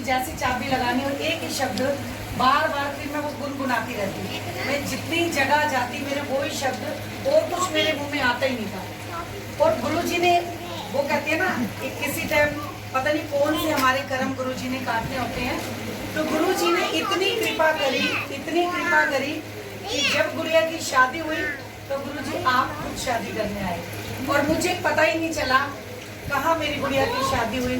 जैसे चाबी लगानी और एक ही शब्द बार बार फिर मैं वो गुनगुनाती रहती। मैं जितनी जगह जाती मेरे वो ही शब्द और कुछ मेरे मुंह में आता ही नहीं था। और गुरुजी ने वो कहते हैं ना कि किसी टाइम पता नहीं कौन से हमारे कर्म गुरुजी ने काटने होते हैं, तो गुरुजी ने इतनी कृपा करी कि जब गुड़िया की शादी हुई तो गुरुजी आप खुद शादी करने आए और मुझे पता ही नहीं चला कहाँ मेरी गुड़िया की शादी हुई।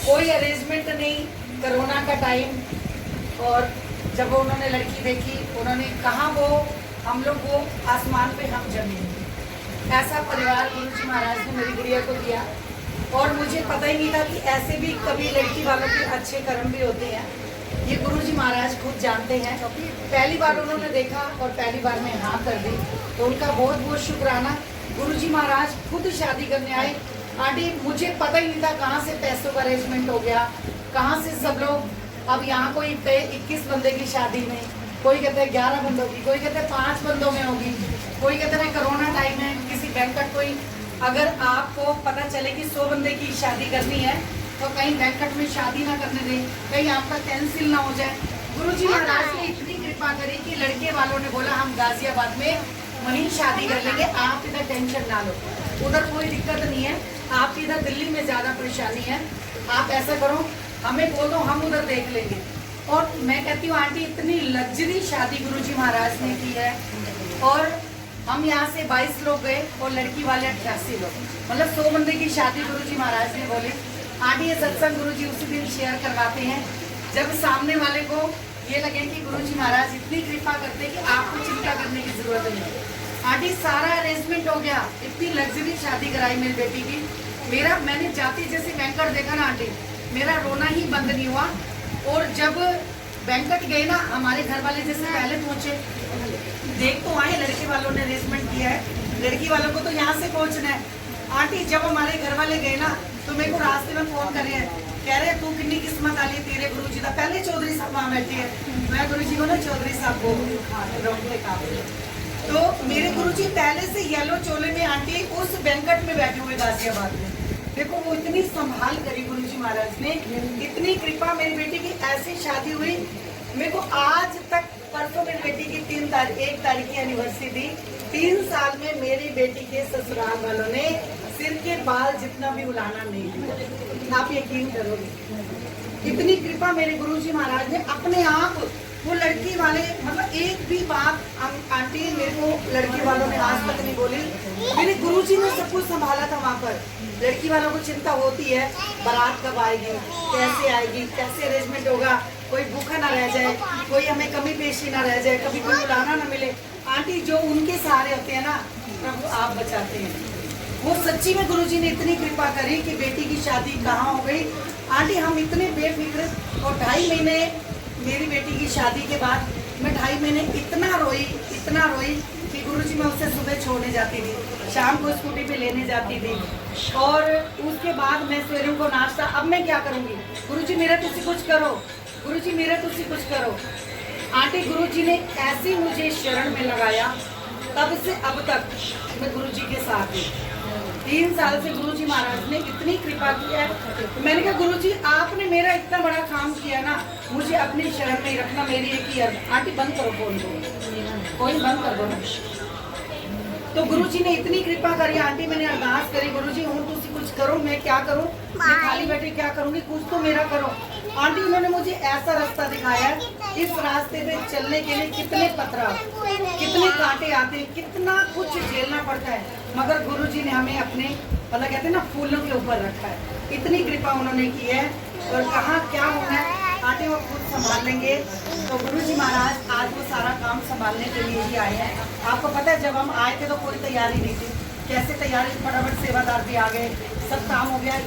कोई अरेंजमेंट नहीं, कोरोना का टाइम। और जब उन्होंने लड़की देखी उन्होंने कहा वो हम लोग वो आसमान पे हम जमीन, ऐसा परिवार गुरुजी महाराज ने मेरी गुड़िया को दिया। और मुझे पता ही नहीं था कि ऐसे भी कभी लड़की वालों के अच्छे कर्म भी होते हैं। ये गुरुजी महाराज खुद जानते हैं। पहली बार उन्होंने देखा और पहली बार में हाँ कर दी, तो उनका बहुत बहुत शुक्राना। गुरुजी महाराज खुद शादी करने आए। आंटी मुझे पता ही नहीं था कहाँ से पैसों का अरेंजमेंट हो गया, कहाँ से सब लोग। अब यहाँ कोई 21 बंदे की शादी में, कोई कहते हैं 11 बंदों की, कोई कहते हैं 5 बंदों में होगी, कोई कहते हैं कोरोना टाइम है किसी बैंकट कोई। अगर आपको पता चले कि 100 बंदे की शादी करनी है तो कहीं बैंकट में शादी ना करने दें, कहीं आपका कैंसिल ना हो जाए। गुरुजी महाराज ने इतनी कृपा करी कि लड़के वालों ने बोला हम गाजियाबाद में वहीं शादी कर लेंगे, आप इधर टेंशन ना लो, उधर कोई दिक्कत नहीं है, आप इधर दिल्ली में ज़्यादा परेशानी है, आप ऐसा करो हमें बोल दो हम उधर देख लेंगे। और मैं कहती हूँ आंटी इतनी लग्जरी शादी गुरुजी महाराज ने की है। और हम यहाँ से 22 लोग गए और लड़की वाले 88 लोग, मतलब 100 बंदे की शादी गुरुजी महाराज ने बोले। आंटी ये सत्संग गुरुजी उसी दिन शेयर करवाते हैं जब सामने वाले को ये लगे कि गुरुजी महाराज इतनी कृपा करते कि आपको चिंता करने की जरूरत नहीं। आंटी सारा अरेंजमेंट हो गया, इतनी लग्जरी शादी कराई मेरी बेटी की। मेरा मैंने जाती जैसे बैंकट देखा ना आंटी, मेरा रोना ही बंद नहीं हुआ। और जब बैंकट गए ना, हमारे घर वाले जैसे पहले पहुंचे, देख तो आए लड़के वालों ने अरेंजमेंट किया है, लड़की वालों को तो यहाँ से पहुंचना है। आंटी जब हमारे घर वाले गए ना तो मेरे को रास्ते में फोन कर रहे हैं, कह रहे तू कितनी किस्मत वाली है, तेरे गुरुजी का। पहले चौधरी साहब वहाँ बैठे हैं, मैं गुरुजी को ना चौधरी साहब बोलूँ तो मेरे गुरुजी पहले से येलो चोले में आंटी उस बैंकट में बैठे हुए गाजियाबाद में। देखो वो इतनी संभाल करी गुरुजी महाराज ने, इतनी कृपा। मेरी बेटी की ऐसी शादी हुई, मेरे को आज तक, परसों मेरी बेटी की 1 तारीख की एनिवर्सरी थी। 3 साल में मेरी बेटी के ससुराल वालों ने सिर के बाल जितना भी उलाना नहीं दिया। आप यकीन करोगे इतनी कृपा मेरे गुरुजी महाराज ने अपने आप। वो लड़की वाले मतलब एक भी बात आंटी मेरे को लड़की वालों ने आज तक नहीं बोली, मेरे गुरुजी ने सब कुछ संभाला था वहाँ पर। लड़की वालों को चिंता होती है बारात कब आएगी, कैसे आएगी, कैसे अरेंजमेंट होगा, कोई भूखा ना रह जाए, कोई हमें कमी पेशी ना रह जाए, कभी कोई बुलाना ना मिले। आंटी जो उनके सहारे होते हैं ना प्रभु आप बचाते हैं। वो सच्ची में गुरुजी ने इतनी कृपा करी कि बेटी की शादी कहाँ हो गई। आंटी हम इतने बेफिक्र। और 2.5 महीने मेरी बेटी की शादी के बाद मैं 2.5 महीने इतना रोई कि गुरुजी मैं उसे सुबह छोड़ने जाती थी, शाम को स्कूटी पे लेने जाती थी। और उसके बाद मैं सवेरे को नाश्ता, अब मैं क्या करूँगी, गुरुजी मेरा तुसी कुछ करो, गुरुजी मेरा तुसी कुछ करो। आंटी गुरुजी ने ऐसे मुझे शरण में लगाया, तब से अब तक मैं गुरुजी के साथ हूँ। 3 साल से गुरुजी महाराज ने इतनी कृपा की है। मैंने कहा गुरुजी आपने मेरा इतना बड़ा काम किया ना, मुझे अपनी शरण में ही रखना। मेरी एक ही आंटी बंद करो फोन को, कोई बंद कर दो ना। तो गुरुजी ने इतनी कृपा करी आंटी, मैंने अरदास करी गुरुजी हूँ तुसी कुछ करो, मैं क्या करूँ, मैं खाली बैठी क्या करूँगी, कुछ तो मेरा करो। आंटी उन्होंने मुझे ऐसा रास्ता दिखाया, इस रास्ते पे चलने के लिए कितने पथराव, कितने कांटे आते हैं, कितना कुछ झेलना पड़ता है, मगर गुरुजी ने हमें अपने मतलब कहते हैं ना फूलों के ऊपर रखा है। इतनी कृपा उन्होंने की है। और कहाँ क्या होना है आंटी वो खुद संभाल लेंगे। तो गुरुजी महाराज आज वो सारा काम संभालने के लिए ही आए हैं। आपको पता है जब हम आए थे तो कोई तैयारी नहीं थी, कैसे तैयारी, फटाफट सेवादार भी आ गए, सब काम हो गया।